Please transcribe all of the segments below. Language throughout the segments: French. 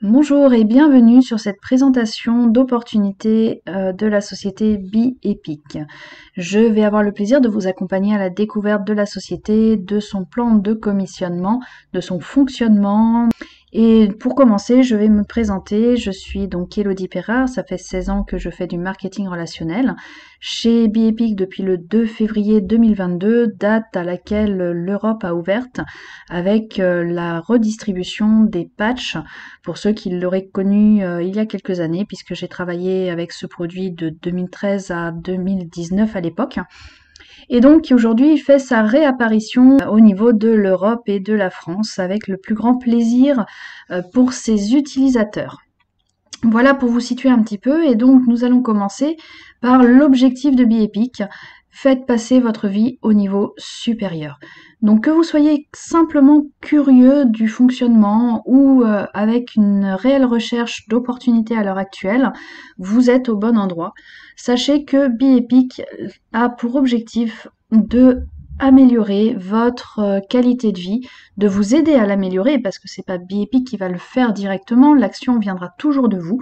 Bonjour et bienvenue sur cette présentation d'opportunités de la société BeEpic. Je vais avoir le plaisir de vous accompagner à la découverte de la société, de son plan de commissionnement, de son fonctionnement. Et pour commencer, je vais me présenter. Je suis donc Élodie Perrard, ça fait 16 ans que je fais du marketing relationnel chez BeEpic depuis le 2 février 2022, date à laquelle l'Europe a ouverte avec la redistribution des patchs pour ceux qui l'auraient connu il y a quelques années, puisque j'ai travaillé avec ce produit de 2013 à 2019 à l'époque. Et donc aujourd'hui, il fait sa réapparition au niveau de l'Europe et de la France avec le plus grand plaisir pour ses utilisateurs. Voilà pour vous situer un petit peu, et donc nous allons commencer par l'objectif de BeEpic. Faites passer votre vie au niveau supérieur. Donc que vous soyez simplement curieux du fonctionnement ou avec une réelle recherche d'opportunités à l'heure actuelle, vous êtes au bon endroit. Sachez que BeEpic a pour objectif de améliorer votre qualité de vie, de vous aider à l'améliorer, parce que c'est pas BeEpic qui va le faire directement, l'action viendra toujours de vous,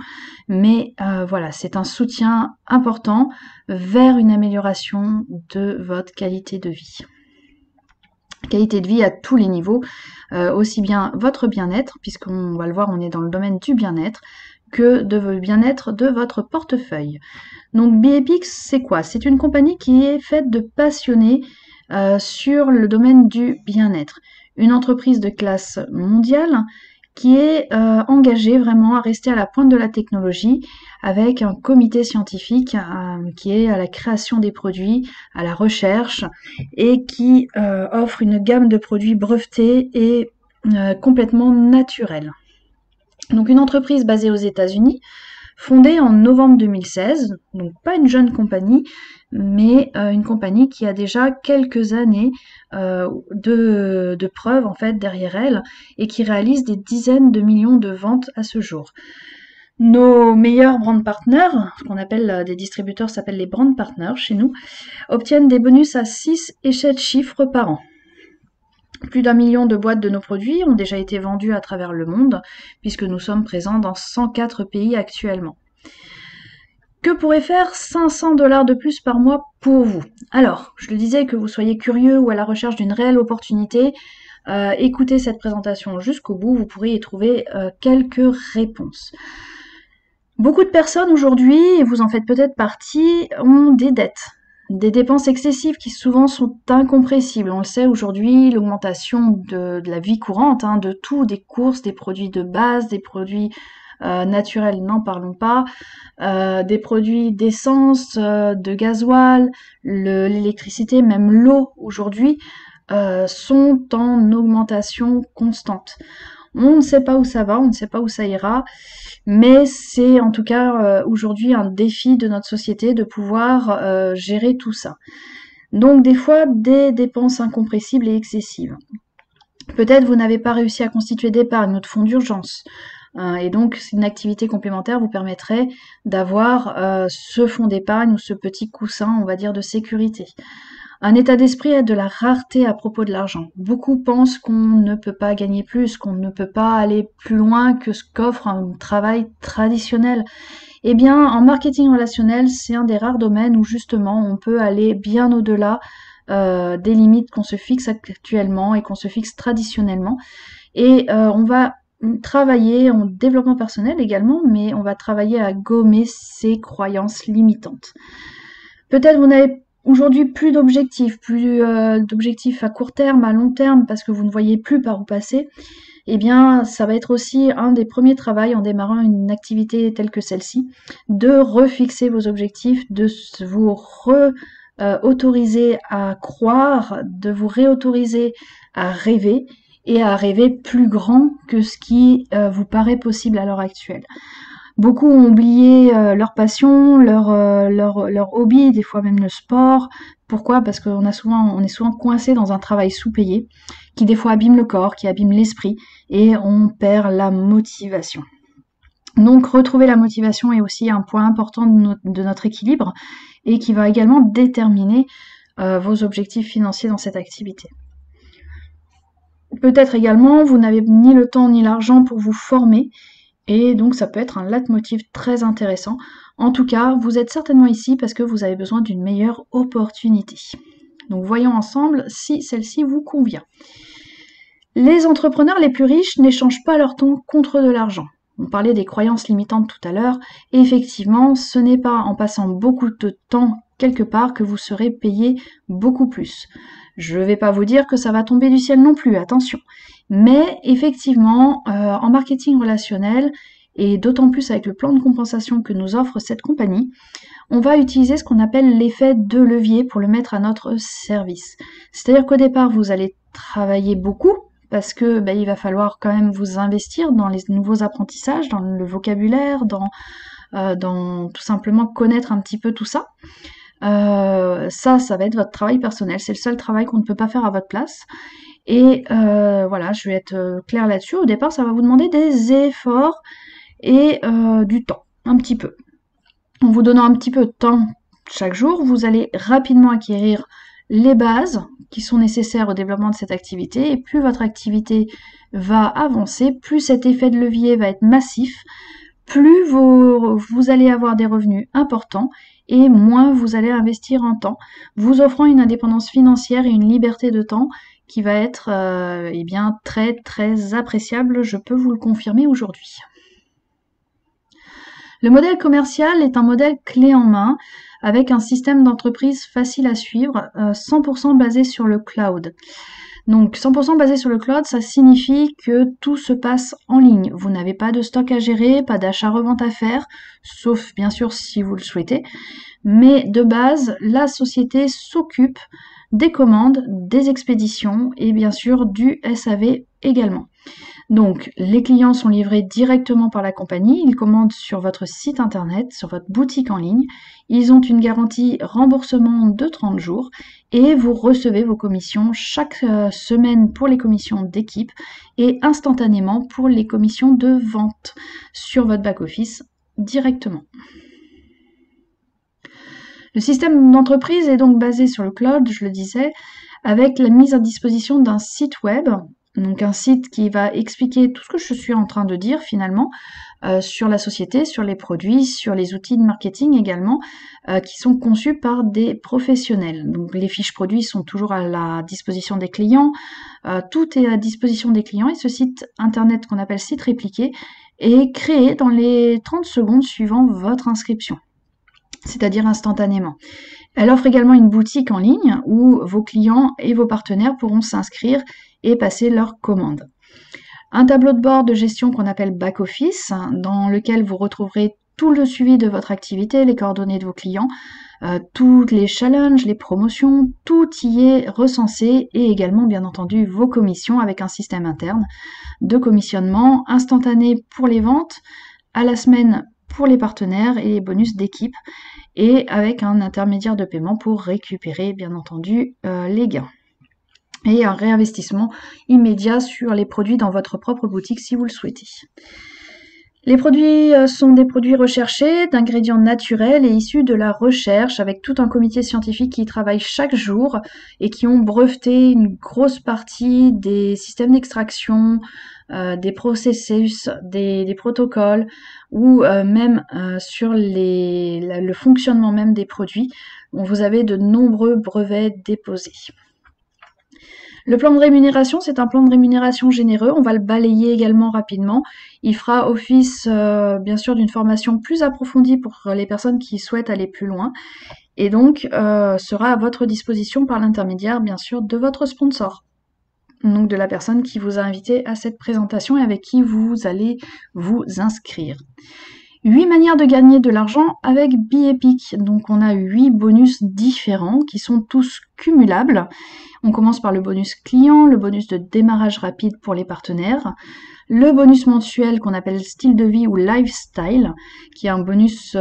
mais voilà, c'est un soutien important vers une amélioration de votre qualité de vie. Qualité de vie à tous les niveaux, aussi bien votre bien-être, puisqu'on va le voir, on est dans le domaine du bien-être, que de votre bien-être de votre portefeuille. Donc BeEpic, c'est quoi? C'est une compagnie qui est faite de passionnés sur le domaine du bien-être. Une entreprise de classe mondiale qui est engagée vraiment à rester à la pointe de la technologie avec un comité scientifique qui est à la création des produits, à la recherche et qui offre une gamme de produits brevetés et complètement naturels. Donc une entreprise basée aux États-Unis, fondée en novembre 2016, donc pas une jeune compagnie, mais une compagnie qui a déjà quelques années de preuves en fait derrière elle et qui réalise des dizaines de millions de ventes à ce jour. Nos meilleurs brand partners, ce qu'on appelle des distributeurs s'appellent les brand partners chez nous, obtiennent des bonus à 6 et 7 chiffres par an. Plus d'1 million de boîtes de nos produits ont déjà été vendues à travers le monde, puisque nous sommes présents dans 104 pays actuellement. Que pourrait faire 500 $ de plus par mois pour vous? Alors, je le disais, que vous soyez curieux ou à la recherche d'une réelle opportunité, écoutez cette présentation jusqu'au bout, vous pourrez y trouver quelques réponses. Beaucoup de personnes aujourd'hui, et vous en faites peut-être partie, ont des dettes. Des dépenses excessives qui souvent sont incompressibles. On le sait aujourd'hui, l'augmentation de la vie courante, de tout, des courses, des produits de base, des produits naturels, n'en parlons pas, des produits d'essence, de gasoil, l'électricité, même l'eau aujourd'hui, sont en augmentation constante. On ne sait pas où ça va, on ne sait pas où ça ira, mais c'est en tout cas aujourd'hui un défi de notre société de pouvoir gérer tout ça. Donc des fois, des dépenses incompressibles et excessives. Peut-être vous n'avez pas réussi à constituer d'épargne ou de fonds d'urgence. Et donc une activité complémentaire vous permettrait d'avoir ce fonds d'épargne ou ce petit coussin, on va dire, de sécurité. Un état d'esprit est de la rareté à propos de l'argent. Beaucoup pensent qu'on ne peut pas gagner plus, qu'on ne peut pas aller plus loin que ce qu'offre un travail traditionnel. Eh bien, en marketing relationnel, c'est un des rares domaines où justement on peut aller bien au-delà des limites qu'on se fixe actuellement et qu'on se fixe traditionnellement. Et on va travailler en développement personnel également, mais on va travailler à gommer ces croyances limitantes. Peut-être vous n'avez aujourd'hui plus d'objectifs, d'objectifs à court terme, à long terme, parce que vous ne voyez plus par où passer. Eh bien, ça va être aussi un des premiers travaux en démarrant une activité telle que celle-ci, de refixer vos objectifs, de vous autoriser à croire, de vous réautoriser à rêver et à rêver plus grand que ce qui vous paraît possible à l'heure actuelle. Beaucoup ont oublié leur passion, leur hobby, des fois même le sport. Pourquoi? Parce on est souvent coincé dans un travail sous-payé qui des fois abîme le corps, qui abîme l'esprit et on perd la motivation. Donc retrouver la motivation est aussi un point important de notre équilibre et qui va également déterminer vos objectifs financiers dans cette activité. Peut-être également, vous n'avez ni le temps ni l'argent pour vous former, et donc ça peut être un leitmotiv très intéressant. En tout cas, vous êtes certainement ici parce que vous avez besoin d'une meilleure opportunité. Donc voyons ensemble si celle-ci vous convient. Les entrepreneurs les plus riches n'échangent pas leur temps contre de l'argent. On parlait des croyances limitantes tout à l'heure, et effectivement, ce n'est pas en passant beaucoup de temps quelque part que vous serez payé beaucoup plus. Je ne vais pas vous dire que ça va tomber du ciel non plus, attention. Mais effectivement, en marketing relationnel, et d'autant plus avec le plan de compensation que nous offre cette compagnie, on va utiliser ce qu'on appelle l'effet de levier pour le mettre à notre service. C'est-à-dire qu'au départ, vous allez travailler beaucoup, parce que il va falloir quand même vous investir dans les nouveaux apprentissages, dans le vocabulaire, dans tout simplement connaître un petit peu tout ça. Ça va être votre travail personnel, c'est le seul travail qu'on ne peut pas faire à votre place. Et voilà, je vais être claire là-dessus. Au départ, ça va vous demander des efforts et du temps, un petit peu. En vous donnant un petit peu de temps chaque jour, vous allez rapidement acquérir les bases qui sont nécessaires au développement de cette activité, et plus votre activité va avancer, plus cet effet de levier va être massif, plus vous allez avoir des revenus importants et moins vous allez investir en temps, vous offrant une indépendance financière et une liberté de temps qui va être très très appréciable, je peux vous le confirmer aujourd'hui. Le modèle commercial est un modèle clé en main avec un système d'entreprise facile à suivre, 100% basé sur le cloud. Donc 100% basé sur le cloud, ça signifie que tout se passe en ligne. Vous n'avez pas de stock à gérer, pas d'achat-revente à faire, sauf bien sûr si vous le souhaitez. Mais de base, la société s'occupe des commandes, des expéditions et bien sûr du SAV également. Donc, les clients sont livrés directement par la compagnie, ils commandent sur votre site internet, sur votre boutique en ligne, ils ont une garantie remboursement de 30 jours et vous recevez vos commissions chaque semaine pour les commissions d'équipe et instantanément pour les commissions de vente sur votre back-office directement. Le système d'entreprise est donc basé sur le cloud, je le disais, avec la mise à disposition d'un site web. Donc un site qui va expliquer tout ce que je suis en train de dire finalement sur la société, sur les produits, sur les outils de marketing également, qui sont conçus par des professionnels. Donc les fiches produits sont toujours à la disposition des clients, tout est à disposition des clients et ce site internet qu'on appelle site répliqué est créé dans les 30 secondes suivant votre inscription, c'est-à-dire instantanément. Elle offre également une boutique en ligne où vos clients et vos partenaires pourront s'inscrire et passer leurs commandes. Un tableau de bord de gestion qu'on appelle back-office, dans lequel vous retrouverez tout le suivi de votre activité, les coordonnées de vos clients, tous les challenges, les promotions, tout y est recensé et également bien entendu vos commissions avec un système interne de commissionnement instantané pour les ventes, à la semaine pour les partenaires et les bonus d'équipe et avec un intermédiaire de paiement pour récupérer bien entendu les gains. Et un réinvestissement immédiat sur les produits dans votre propre boutique si vous le souhaitez. Les produits sont des produits recherchés, d'ingrédients naturels et issus de la recherche, avec tout un comité scientifique qui travaille chaque jour et qui ont breveté une grosse partie des systèmes d'extraction, des processus, des protocoles ou même sur le fonctionnement même des produits. Vous avez de nombreux brevets déposés. Le plan de rémunération, c'est un plan de rémunération généreux, on va le balayer également rapidement. Il fera office bien sûr d'une formation plus approfondie pour les personnes qui souhaitent aller plus loin et donc sera à votre disposition par l'intermédiaire bien sûr de votre sponsor. Donc de la personne qui vous a invité à cette présentation et avec qui vous allez vous inscrire. 8 manières de gagner de l'argent avec BeEpic. Donc on a 8 bonus différents qui sont tous cumulables. On commence par le bonus client, le bonus de démarrage rapide pour les partenaires, le bonus mensuel qu'on appelle style de vie ou lifestyle, qui est un bonus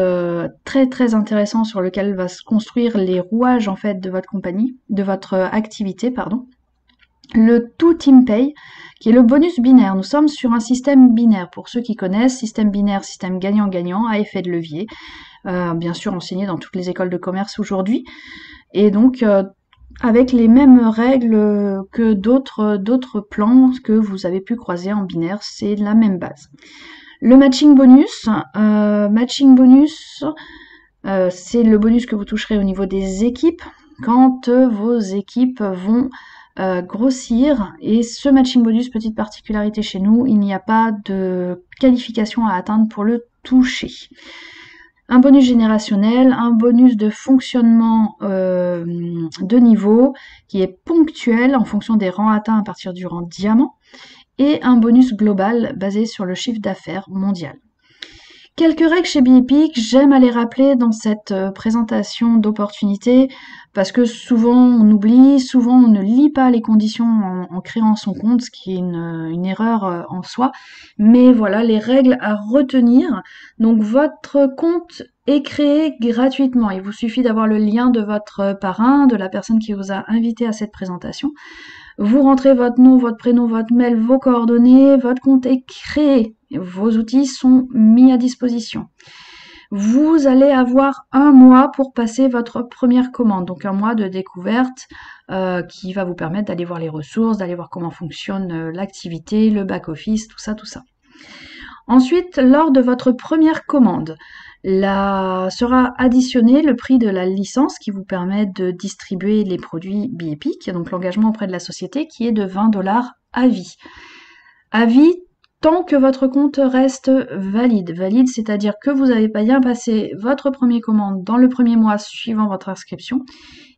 très très intéressant sur lequel va se construire les rouages en fait de votre compagnie, de votre activité, pardon. Le tout team pay, qui est le bonus binaire. Nous sommes sur un système binaire. Pour ceux qui connaissent, système binaire, système gagnant-gagnant, à effet de levier, bien sûr enseigné dans toutes les écoles de commerce aujourd'hui. Et donc, avec les mêmes règles que d'autres plans que vous avez pu croiser en binaire, c'est la même base. Le matching bonus, c'est le bonus que vous toucherez au niveau des équipes quand vos équipes vont grossir. Et ce matching bonus, petite particularité chez nous, il n'y a pas de qualification à atteindre pour le toucher. Un bonus générationnel, un bonus de fonctionnement de niveau qui est ponctuel en fonction des rangs atteints à partir du rang diamant, et un bonus global basé sur le chiffre d'affaires mondial. Quelques règles chez BeEpic, j'aime à les rappeler dans cette présentation d'opportunités parce que souvent on oublie, souvent on ne lit pas les conditions en créant son compte, ce qui est une erreur en soi. Mais voilà, les règles à retenir. Donc votre compte est créé gratuitement. Il vous suffit d'avoir le lien de votre parrain, de la personne qui vous a invité à cette présentation. Vous rentrez votre nom, votre prénom, votre mail, vos coordonnées, votre compte est créé. Vos outils sont mis à disposition. Vous allez avoir un mois pour passer votre première commande, donc un mois de découverte qui va vous permettre d'aller voir les ressources, d'aller voir comment fonctionne l'activité, le back-office, tout ça, tout ça. Ensuite, lors de votre première commande, sera additionné le prix de la licence qui vous permet de distribuer les produits BeEpic, donc l'engagement auprès de la société qui est de 20 $ à vie. À vie, tant que votre compte reste valide. Valide, c'est-à-dire que vous avez bien passé votre première commande dans le premier mois suivant votre inscription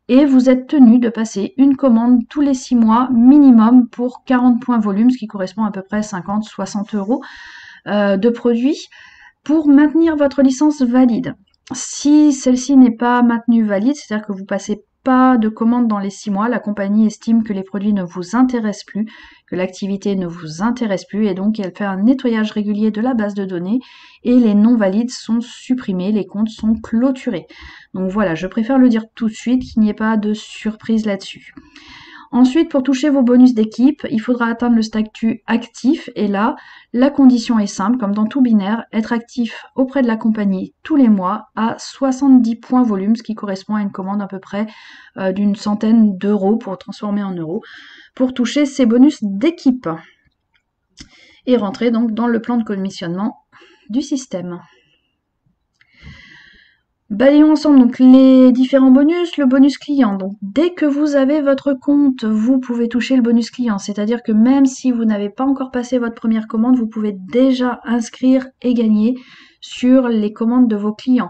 et vous êtes tenu de passer une commande tous les 6 mois minimum pour 40 points volume, ce qui correspond à peu près 50-60 € de produits pour maintenir votre licence valide. Si celle-ci n'est pas maintenue valide, c'est-à-dire que vous passez pas de commande dans les 6 mois, la compagnie estime que les produits ne vous intéressent plus, que l'activité ne vous intéresse plus et donc elle fait un nettoyage régulier de la base de données et les non valides sont supprimés, les comptes sont clôturés. Donc voilà, je préfère le dire tout de suite, qu'il n'y ait pas de surprise là-dessus. Ensuite, pour toucher vos bonus d'équipe, il faudra atteindre le statut actif et là, la condition est simple, comme dans tout binaire, être actif auprès de la compagnie tous les mois à 70 points volume, ce qui correspond à une commande à peu près d'une centaine d'euros pour transformer en euros, pour toucher ces bonus d'équipe et rentrer donc dans le plan de commissionnement du système. Balayons ensemble donc les différents bonus, le bonus client. Donc dès que vous avez votre compte, vous pouvez toucher le bonus client. C'est-à-dire que même si vous n'avez pas encore passé votre première commande, vous pouvez déjà inscrire et gagner sur les commandes de vos clients.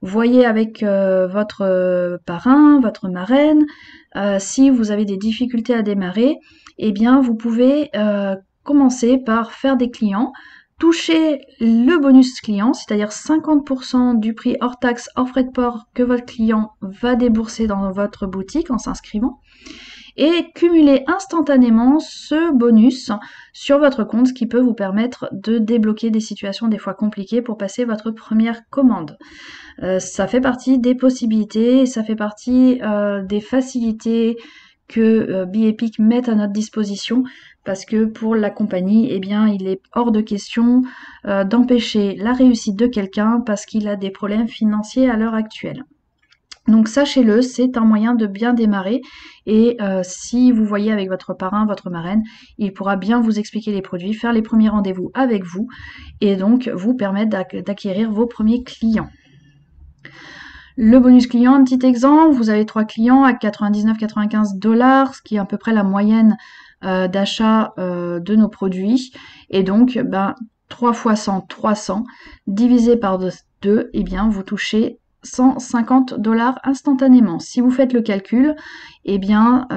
Voyez avec votre parrain, votre marraine, si vous avez des difficultés à démarrer, eh bien vous pouvez commencer par faire des clients. Touchez le bonus client, c'est-à-dire 50% du prix hors taxe, hors frais de port que votre client va débourser dans votre boutique en s'inscrivant. Et cumuler instantanément ce bonus sur votre compte, ce qui peut vous permettre de débloquer des situations des fois compliquées pour passer votre première commande. Ça fait partie des possibilités, ça fait partie des facilités que BeEpic met à notre disposition parce que pour la compagnie, eh bien, il est hors de question d'empêcher la réussite de quelqu'un parce qu'il a des problèmes financiers à l'heure actuelle. Donc sachez-le, c'est un moyen de bien démarrer et si vous voyez avec votre parrain, votre marraine, il pourra bien vous expliquer les produits, faire les premiers rendez-vous avec vous et donc vous permettre d'acquérir vos premiers clients. Le bonus client, un petit exemple, vous avez 3 clients à 99-95 $, ce qui est à peu près la moyenne d'achat de nos produits. Et donc, 3 fois 100, 300, divisé par 2, eh bien, vous touchez 150 $ instantanément. Si vous faites le calcul, eh bien,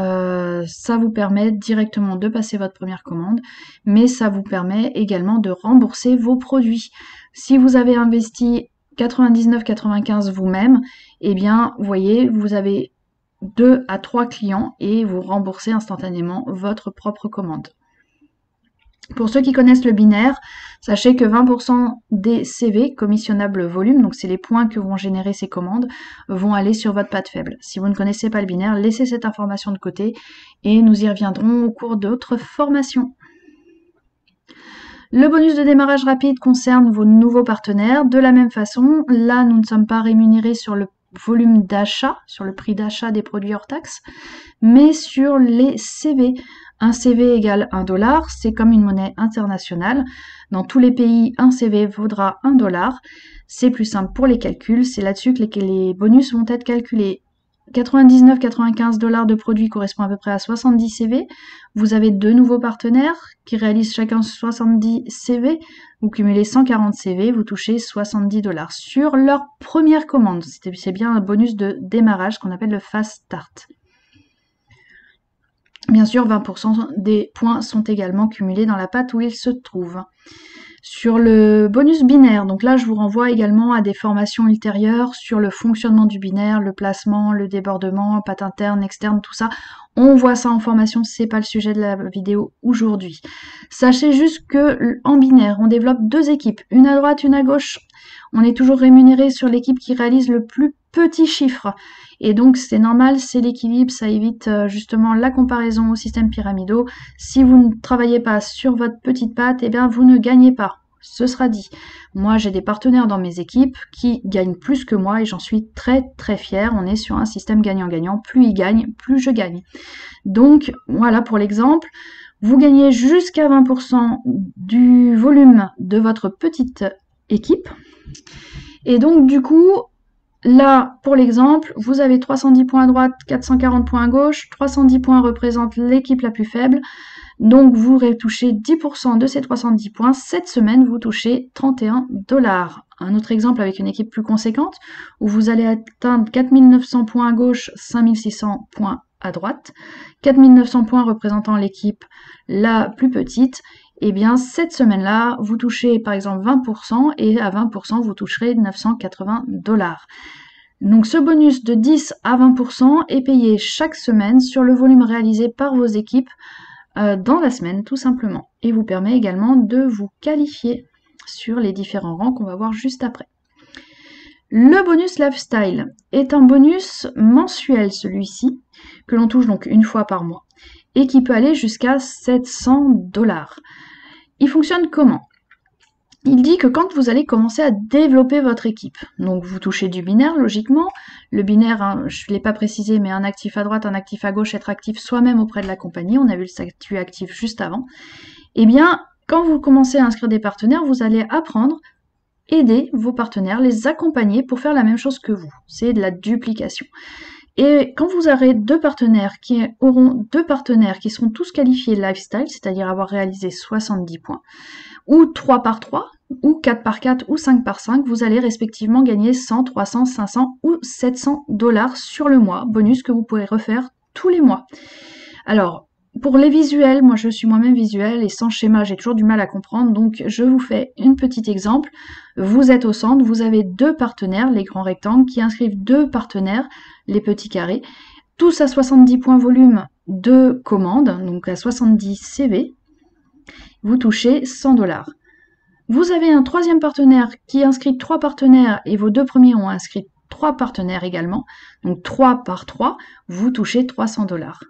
ça vous permet directement de passer votre première commande, mais ça vous permet également de rembourser vos produits. Si vous avez investi 99-95 vous-même, eh bien, vous voyez, vous avez 2 à 3 clients et vous remboursez instantanément votre propre commande. Pour ceux qui connaissent le binaire, sachez que 20% des CV, commissionnables volume, donc c'est les points que vont générer ces commandes, vont aller sur votre patte faible. Si vous ne connaissez pas le binaire, laissez cette information de côté et nous y reviendrons au cours d'autres formations. Le bonus de démarrage rapide concerne vos nouveaux partenaires. De la même façon, là, nous ne sommes pas rémunérés sur le volume d'achat, sur le prix d'achat des produits hors taxe, mais sur les CV. Un CV égale 1 dollar, c'est comme une monnaie internationale. Dans tous les pays, un CV vaudra 1 dollar. C'est plus simple pour les calculs, c'est là-dessus que les bonus vont être calculés. 99-95 dollars de produits correspond à peu près à 70 CV. Vous avez 2 nouveaux partenaires qui réalisent chacun 70 CV. Vous cumulez 140 CV, vous touchez 70 dollars sur leur première commande. C'est bien un bonus de démarrage qu'on appelle le fast start. Bien sûr, 20% des points sont également cumulés dans la pâte où ils se trouvent. Sur le bonus binaire, donc là je vous renvoie également à des formations ultérieures sur le fonctionnement du binaire, le placement, le débordement, pâte interne, externe, tout ça. On voit ça en formation, c'est pas le sujet de la vidéo aujourd'hui. Sachez juste que en binaire, on développe 2 équipes, une à droite, une à gauche. On est toujours rémunéré sur l'équipe qui réalise le plus petit chiffre. Et donc c'est normal, c'est l'équilibre, ça évite justement la comparaison au système pyramidaux. Si vous ne travaillez pas sur votre petite pâte, eh bien vous ne gagnez pas. Ce sera dit. Moi j'ai des partenaires dans mes équipes qui gagnent plus que moi et j'en suis très très fière. On est sur un système gagnant-gagnant. Plus ils gagnent, plus je gagne. Donc voilà pour l'exemple. Vous gagnez jusqu'à 20% du volume de votre petite équipe. Et donc du coup, là, pour l'exemple, vous avez 310 points à droite, 440 points à gauche, 310 points représentent l'équipe la plus faible, donc vous touchez 10% de ces 310 points. Cette semaine, vous touchez 31 dollars. Un autre exemple avec une équipe plus conséquente, où vous allez atteindre 4900 points à gauche, 5600 points à droite, 4900 points représentant l'équipe la plus petite. Eh bien, cette semaine-là, vous touchez par exemple 20% et à 20%, vous toucherez 980 dollars. Donc ce bonus de 10 à 20% est payé chaque semaine sur le volume réalisé par vos équipes dans la semaine, tout simplement. Et vous permet également de vous qualifier sur les différents rangs qu'on va voir juste après. Le bonus lifestyle est un bonus mensuel, celui-ci, que l'on touche donc une fois par mois, et qui peut aller jusqu'à 700 dollars. Il fonctionne comment? Il dit que quand vous allez commencer à développer votre équipe, donc vous touchez du binaire logiquement, le binaire, hein, je ne l'ai pas précisé, mais un actif à droite, un actif à gauche, être actif soi-même auprès de la compagnie, on a vu le statut actif juste avant, eh bien quand vous commencez à inscrire des partenaires, vous allez apprendre, aider vos partenaires, les accompagner pour faire la même chose que vous, c'est de la duplication. Et quand vous aurez 2 partenaires qui auront 2 partenaires qui seront tous qualifiés lifestyle, c'est-à-dire avoir réalisé 70 points, ou 3 par 3, ou 4 par 4, ou 5 par 5, vous allez respectivement gagner 100, 300, 500 ou 700 dollars sur le mois, bonus que vous pourrez refaire tous les mois. Alors, pour les visuels, moi je suis moi-même visuelle et sans schéma, j'ai toujours du mal à comprendre, donc je vous fais un petit exemple. Vous êtes au centre, vous avez 2 partenaires, les grands rectangles, qui inscrivent 2 partenaires, les petits carrés, tous à 70 points volume de commande, donc à 70 CV, vous touchez 100 dollars. Vous avez un 3e partenaire qui inscrit 3 partenaires et vos 2 premiers ont inscrit 3 partenaires également, donc 3 par 3, vous touchez 300 dollars.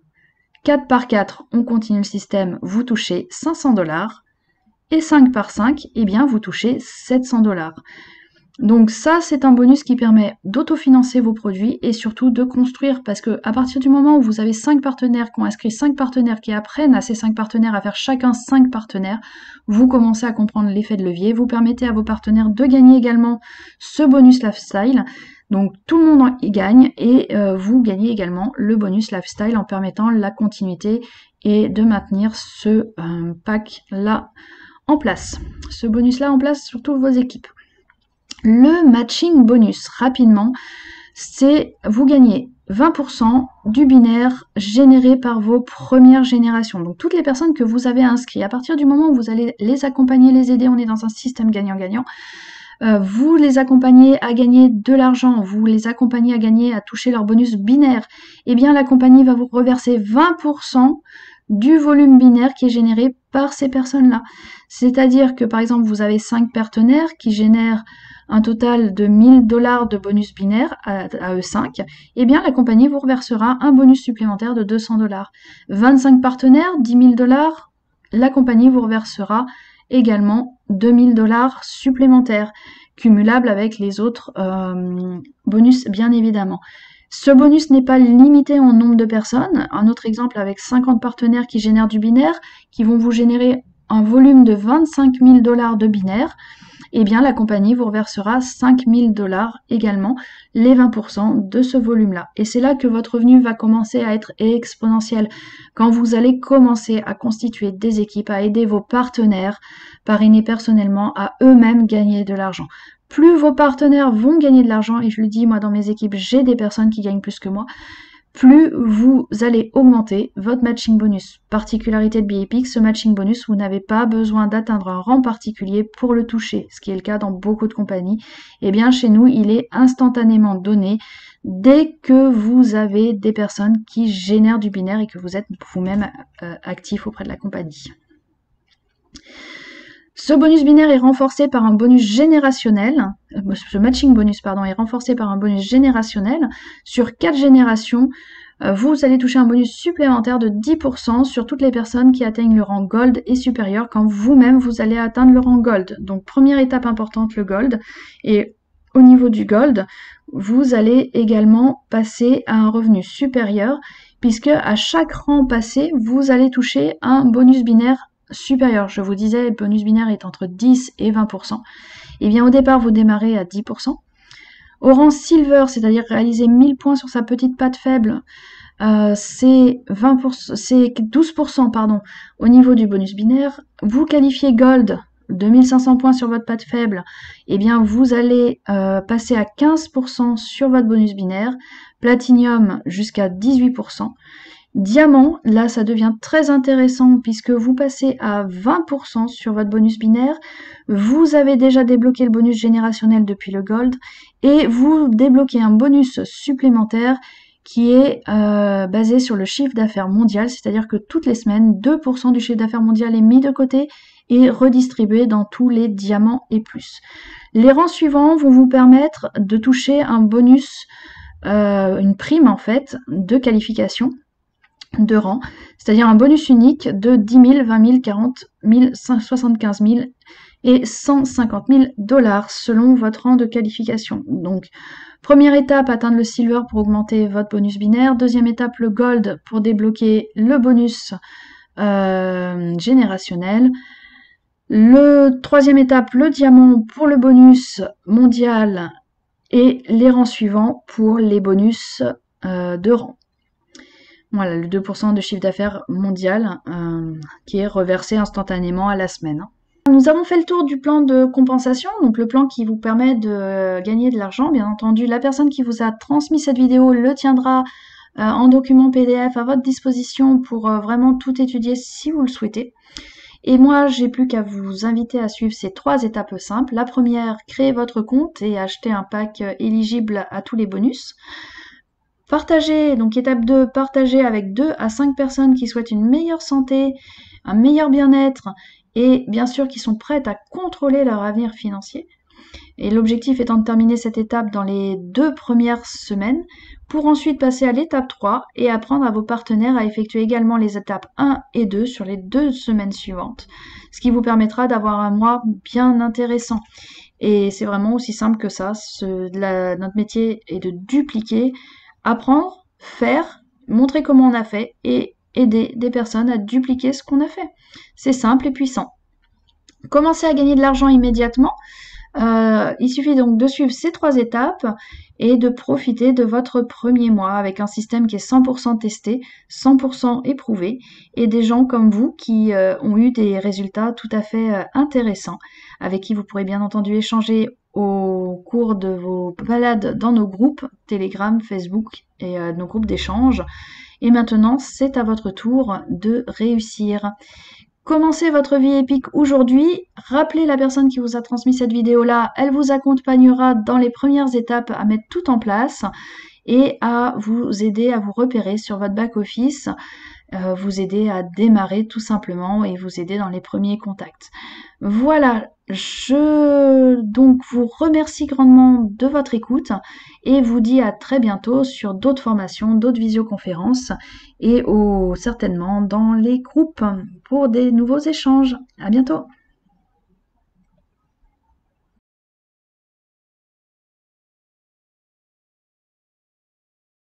4 par 4, on continue le système, vous touchez 500 dollars. Et 5 par 5, eh bien, vous touchez 700 dollars. Donc ça, c'est un bonus qui permet d'autofinancer vos produits et surtout de construire, parce que à partir du moment où vous avez 5 partenaires qui ont inscrit 5 partenaires qui apprennent à ces 5 partenaires à faire chacun 5 partenaires, vous commencez à comprendre l'effet de levier, vous permettez à vos partenaires de gagner également ce bonus lifestyle. Donc tout le monde y gagne et vous gagnez également le bonus lifestyle en permettant la continuité et de maintenir ce pack-là en place. Ce bonus-là en place sur toutes vos équipes. Le matching bonus, rapidement, c'est vous gagnez 20% du binaire généré par vos premières générations. Donc toutes les personnes que vous avez inscrites, à partir du moment où vous allez les accompagner, les aider, on est dans un système gagnant-gagnant, vous les accompagnez à gagner de l'argent, vous les accompagnez à gagner, à toucher leur bonus binaire, eh bien la compagnie va vous reverser 20% du volume binaire qui est généré par ces personnes-là. C'est-à-dire que par exemple vous avez 5 partenaires qui génèrent un total de 1000 dollars de bonus binaire à eux 5, eh bien la compagnie vous reversera un bonus supplémentaire de 200 dollars. 25 partenaires, 10 000 dollars, la compagnie vous reversera également 2000 dollars supplémentaires. cumulable avec les autres bonus bien évidemment. Ce bonus n'est pas limité en nombre de personnes. Un autre exemple avec 50 partenaires qui génèrent du binaire, qui vont vous générer un volume de 25 000 $ de binaire, eh bien la compagnie vous reversera 5 000 $ également, les 20% de ce volume-là. Et c'est là que votre revenu va commencer à être exponentiel. Quand vous allez commencer à constituer des équipes, à aider vos partenaires, parrainer personnellement, à eux-mêmes gagner de l'argent. Plus vos partenaires vont gagner de l'argent, et je le dis, moi dans mes équipes, j'ai des personnes qui gagnent plus que moi, plus vous allez augmenter votre matching bonus. Particularité de BeEpic, ce matching bonus, vous n'avez pas besoin d'atteindre un rang particulier pour le toucher, ce qui est le cas dans beaucoup de compagnies. Eh bien, chez nous, il est instantanément donné dès que vous avez des personnes qui génèrent du binaire et que vous êtes vous-même actif auprès de la compagnie. Ce bonus binaire est renforcé par un bonus générationnel, ce matching bonus pardon, est renforcé par un bonus générationnel. Sur 4 générations, vous allez toucher un bonus supplémentaire de 10% sur toutes les personnes qui atteignent le rang Gold et supérieur quand vous-même vous allez atteindre le rang Gold. Donc première étape importante, le Gold. Et au niveau du Gold, vous allez également passer à un revenu supérieur puisque à chaque rang passé, vous allez toucher un bonus binaire supérieur. Je vous disais, le bonus binaire est entre 10 et 20%. Et bien au départ, vous démarrez à 10%. Au rang Silver, c'est-à-dire réaliser 1000 points sur sa petite patte faible, c'est 12% pardon, au niveau du bonus binaire. Vous qualifiez Gold, 2500 points sur votre patte faible, et bien vous allez passer à 15% sur votre bonus binaire. Platinum jusqu'à 18%. Diamant, là ça devient très intéressant puisque vous passez à 20% sur votre bonus binaire, vous avez déjà débloqué le bonus générationnel depuis le Gold et vous débloquez un bonus supplémentaire qui est basé sur le chiffre d'affaires mondial, c'est-à-dire que toutes les semaines, 2% du chiffre d'affaires mondial est mis de côté et redistribué dans tous les diamants et plus. Les rangs suivants vont vous permettre de toucher un bonus, une prime en fait, de qualification de rang, c'est-à-dire un bonus unique de 10 000, 20 000, 40 000, 75 000 et 150 000 $ selon votre rang de qualification. Donc, première étape, atteindre le Silver pour augmenter votre bonus binaire. Deuxième étape, le Gold pour débloquer le bonus générationnel. Troisième étape, le Diamant pour le bonus mondial et les rangs suivants pour les bonus de rang. Voilà, le 2% de chiffre d'affaires mondial qui est reversé instantanément à la semaine. Nous avons fait le tour du plan de compensation, donc le plan qui vous permet de gagner de l'argent. Bien entendu, la personne qui vous a transmis cette vidéo le tiendra en document PDF à votre disposition pour vraiment tout étudier si vous le souhaitez. Et moi, j'ai plus qu'à vous inviter à suivre ces 3 étapes simples. La première, créer votre compte et acheter un pack éligible à tous les bonus. Partagez, donc étape 2, partagez avec 2 à 5 personnes qui souhaitent une meilleure santé, un meilleur bien-être et bien sûr qui sont prêtes à contrôler leur avenir financier. Et l'objectif étant de terminer cette étape dans les 2 premières semaines pour ensuite passer à l'étape 3 et apprendre à vos partenaires à effectuer également les étapes 1 et 2 sur les 2 semaines suivantes. Ce qui vous permettra d'avoir un mois bien intéressant. Et c'est vraiment aussi simple que ça. Notre métier est de dupliquer, apprendre, faire, montrer comment on a fait et aider des personnes à dupliquer ce qu'on a fait. C'est simple et puissant. Commencez à gagner de l'argent immédiatement. Il suffit donc de suivre ces 3 étapes et de profiter de votre premier mois avec un système qui est 100% testé, 100% éprouvé et des gens comme vous qui ont eu des résultats tout à fait intéressants avec qui vous pourrez bien entendu échanger au cours de vos balades dans nos groupes Telegram, Facebook et nos groupes d'échange. Et maintenant, c'est à votre tour de réussir. Commencez votre vie épique aujourd'hui, rappelez la personne qui vous a transmis cette vidéo-là, elle vous accompagnera dans les premières étapes à mettre tout en place et à vous aider à vous repérer sur votre back-office, vous aider à démarrer tout simplement et vous aider dans les premiers contacts. Voilà, je donc vous remercie grandement de votre écoute et vous dis à très bientôt sur d'autres formations, d'autres visioconférences et certainement dans les groupes pour des nouveaux échanges. À bientôt!